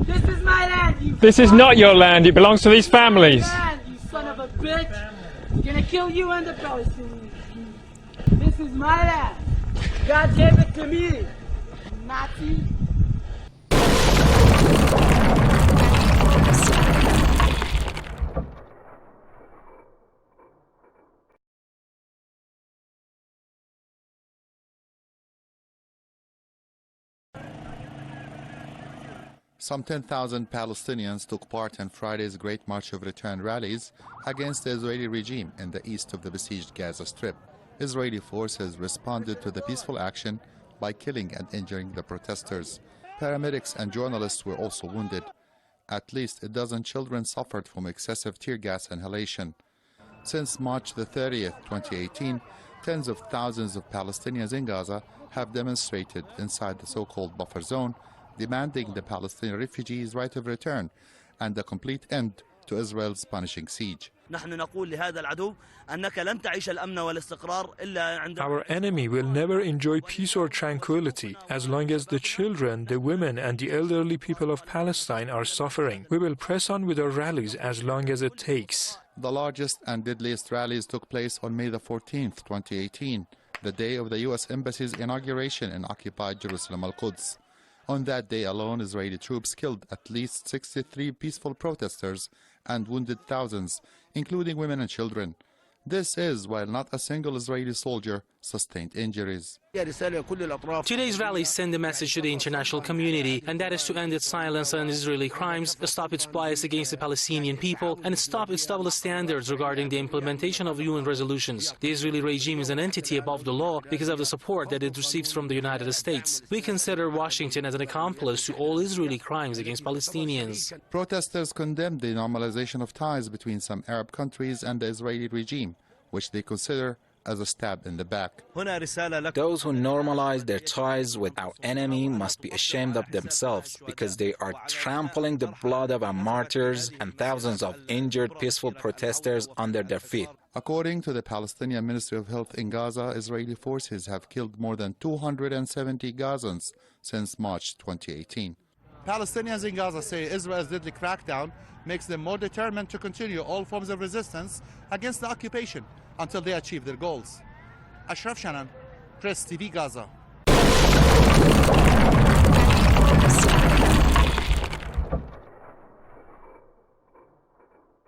This is my land, you This is not your land, it belongs to these families. land, you son of a bitch. I'm gonna kill you and the Palestinians. This is my land. God gave it to me. Nazi. Some 10,000 Palestinians took part in Friday's Great March of Return rallies against the Israeli regime in the east of the besieged Gaza Strip. Israeli forces responded to the peaceful action by killing and injuring the protesters. Paramedics and journalists were also wounded. At least a dozen children suffered from excessive tear gas inhalation. Since March the 30th, 2018, tens of thousands of Palestinians in Gaza have demonstrated inside the so-called buffer zone, demanding the Palestinian refugees' right of return and a complete end to Israel's punishing siege. Our enemy will never enjoy peace or tranquility as long as the children, the women and the elderly people of Palestine are suffering. We will press on with our rallies as long as it takes. The largest and deadliest rallies took place on May the 14th, 2018, the day of the U.S. Embassy's inauguration in occupied Jerusalem al-Quds. On that day alone, Israeli troops killed at least 63 peaceful protesters and wounded thousands, including women and children. This is while not a single Israeli soldier sustained injuries. Today's rallies send a message to the international community, and that is to end its silence on Israeli crimes, stop its bias against the Palestinian people, and stop its double standards regarding the implementation of UN resolutions. The Israeli regime is an entity above the law because of the support that it receives from the United States. We consider Washington as an accomplice to all Israeli crimes against Palestinians. Protesters condemned the normalization of ties between some Arab countries and the Israeli regime, which they consider as a stab in the back. Those who normalize their ties with our enemy must be ashamed of themselves because they are trampling the blood of our martyrs and thousands of injured peaceful protesters under their feet. According to the Palestinian Ministry of Health in Gaza, Israeli forces have killed more than 270 Gazans since March 2018. Palestinians in Gaza say Israel's deadly crackdown makes them more determined to continue all forms of resistance against the occupation until they achieve their goals. Ashraf Shannon, Press TV Gaza.